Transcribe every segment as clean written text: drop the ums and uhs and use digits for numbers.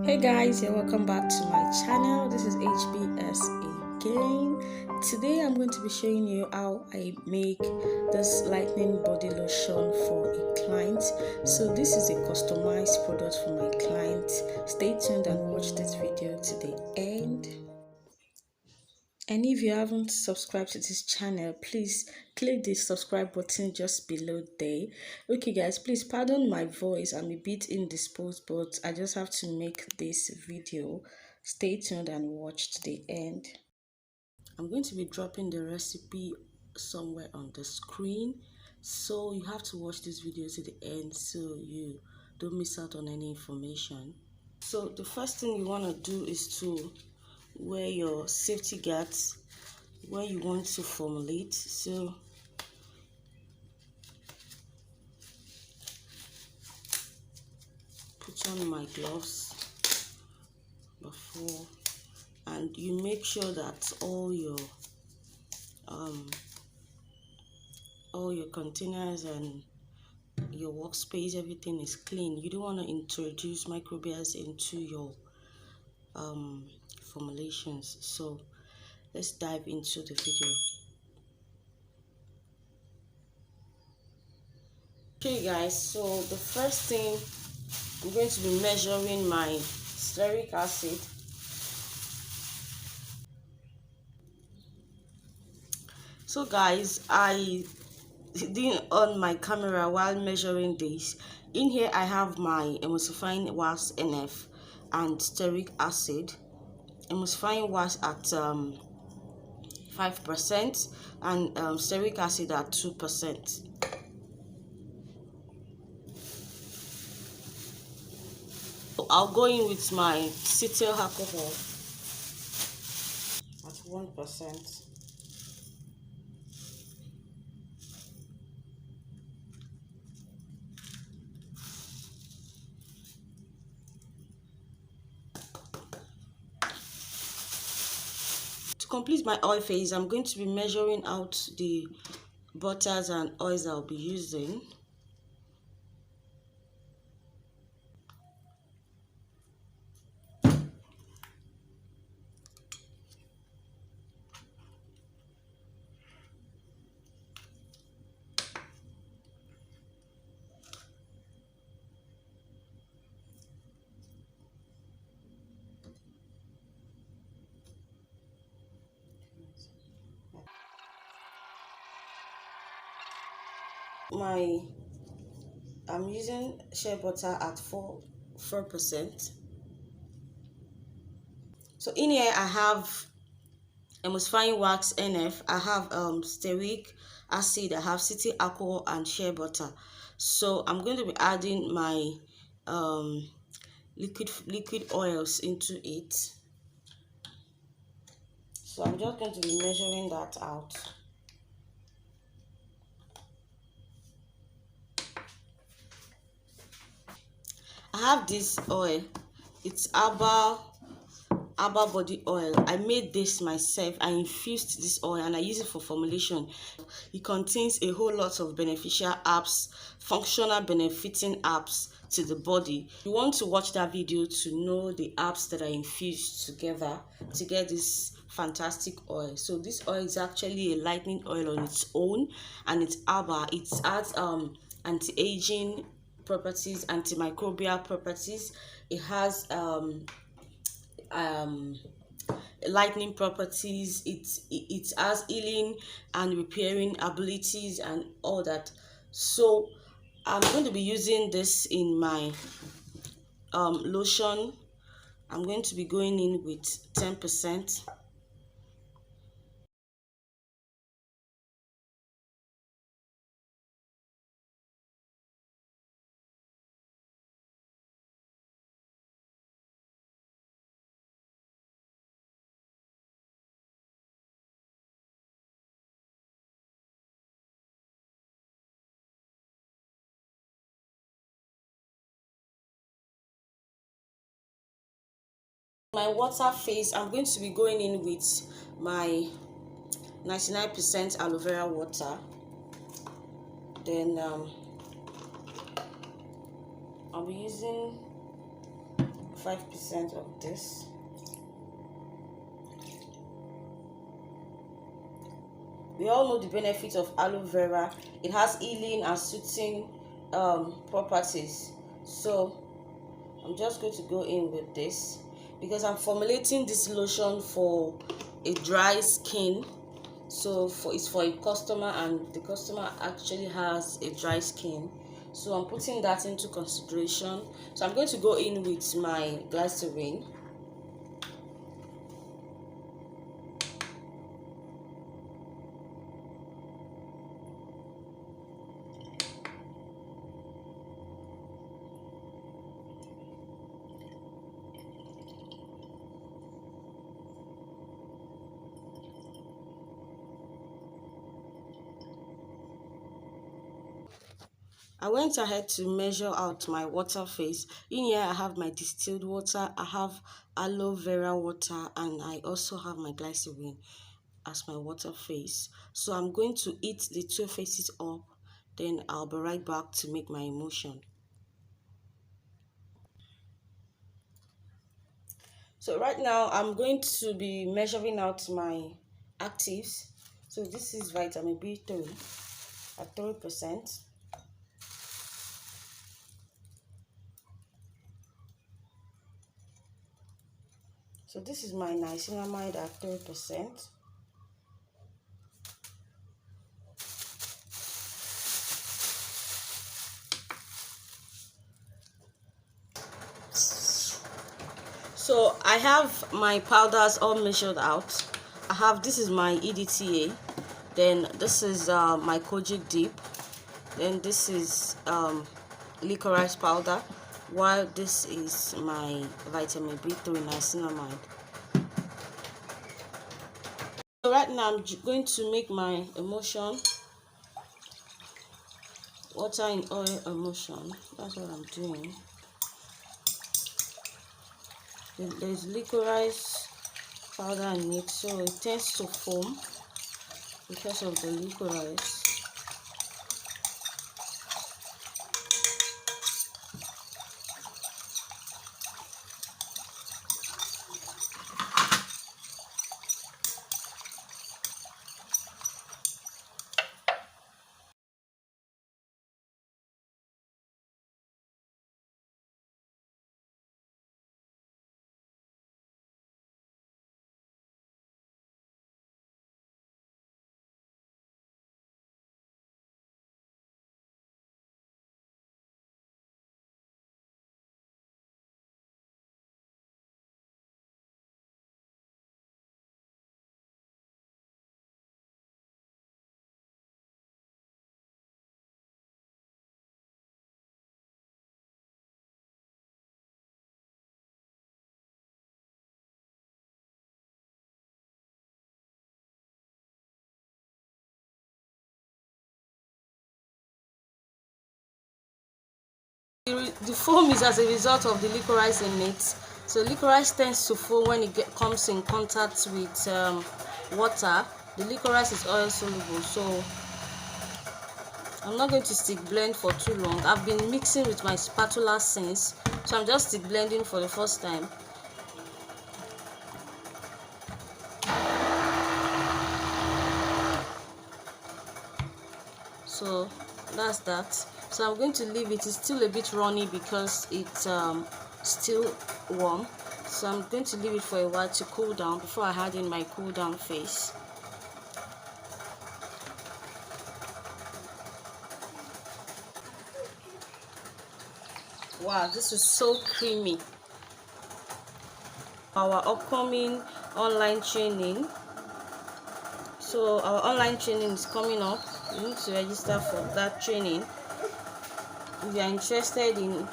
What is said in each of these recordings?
Hey guys, you're welcome back to my channel. This is HBS again. Today I'm going to be showing you how I make this lightening body lotion for a client. So this is a customized product for my client. Stay tuned and watch this video to the end. And if you haven't subscribed to this channel, please click the subscribe button just below there. Okay guys, please pardon my voice. I'm a bit indisposed, but I just have to make this video. Stay tuned and watch to the end. I'm going to be dropping the recipe somewhere on the screen, so you have to watch this video to the end so you don't miss out on any information. So the first thing you want to do is to wear your safety guards when you want to formulate. So put on my gloves before, and you make sure that all your containers and your workspace, everything is clean. You don't want to introduce microbials into your formulations. So let's dive into the video. Okay guys, so the first thing, I'm going to be measuring my stearic acid. So guys, I didn't on my camera while measuring this. In here I have my emulsifying wax NF and stearic acid. Emulsifying wax at 5% and stearic acid at 2%. I'll go in with my cetyl alcohol at 1%. To complete my oil phase, I'm going to be measuring out the butters and oils I'll be using. I'm using shea butter at 4%. So in here I have emulsifying wax NF, I have stearic acid, I have cetyl alcohol and shea butter. So I'm going to be adding my liquid oils into it. So I'm just going to be measuring that out. I have this oil, it's HERBAL body oil. I made this myself. I infused this oil and I use it for formulation. It contains a whole lot of beneficial herbs, functional benefiting herbs to the body. You want to watch that video to know the herbs that are infused together to get this fantastic oil. So this oil is actually a lightening oil on its own, and it's HERBAL. It adds anti-aging properties, antimicrobial properties. It has lightening properties. It has healing and repairing abilities and all that. So I'm going to be using this in my lotion. I'm going to be going in with 10%. My water phase, I'm going to be going in with my 99% aloe vera water. Then I'll be using 5% of this. We all know the benefits of aloe vera. It has healing and soothing properties. So I'm just going to go in with this because I'm formulating this lotion for a dry skin. So it's for a customer, and the customer actually has a dry skin, so I'm putting that into consideration. So I'm going to go in with my glycerin. I went ahead to measure out my water phase. In here I have my distilled water, I have aloe vera water, and I also have my glycerin as my water phase. So I'm going to heat the two phases up, then I'll be right back to make my emulsion. So right now I'm going to be measuring out my actives. So this is vitamin B3 at 3%. So this is my niacinamide at 3%. So I have my powders all measured out. This is my EDTA, then this is my kojic dip, then this is licorice powder, while this is my vitamin B3 niacinamide. So right now I'm going to make my emulsion, water in oil emulsion. That's what I'm doing. There's licorice powder in it, so it tends to foam because of the licorice. The foam is as a result of the licorice in it. So licorice tends to foam when it comes in contact with water. The licorice is oil soluble, so I'm not going to stick blend for too long. I've been mixing with my spatula since, so I'm just stick blending for the first time. So that's that. So I'm going to leave it. It's still a bit runny because it's still warm, so I'm going to leave it for a while to cool down before I add in my cool down phase. Wow, this is so creamy. Our upcoming online training. So our online training is coming up. You need to register for that training if you are interested in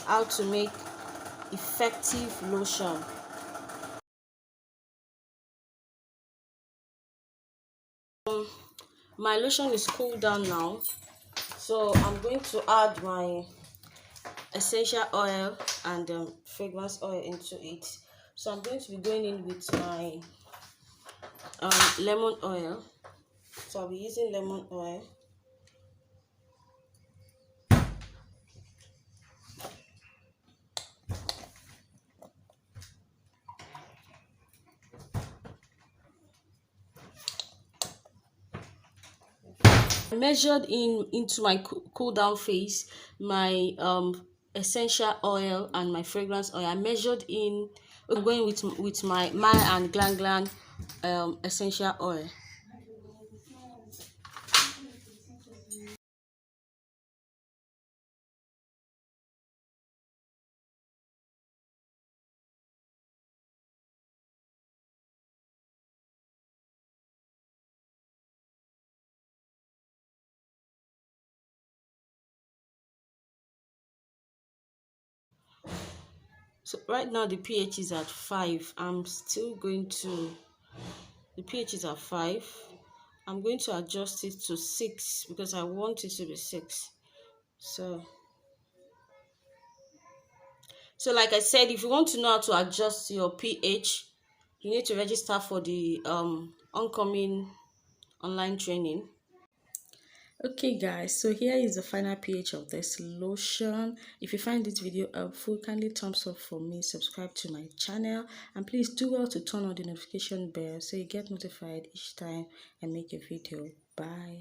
how to make effective lotion. My lotion is cooled down now, so I'm going to add my essential oil and fragrance oil into it. So I'm going to be going in with my lemon oil. So I'll be using lemon oil. I measured into my cool down phase my essential oil and my fragrance oil. I measured in. I'm going with my and Glang essential oil. So right now the pH is at 5. I'm still going to, the pH is at 5. I'm going to adjust it to 6 because I want it to be 6. So like I said, if you want to know how to adjust your pH, you need to register for the oncoming online training. Okay guys, so here is the final pH of this lotion. If you find this video helpful, kindly thumbs up for me, subscribe to my channel, and please do well to turn on the notification bell so you get notified each time I make a video. Bye.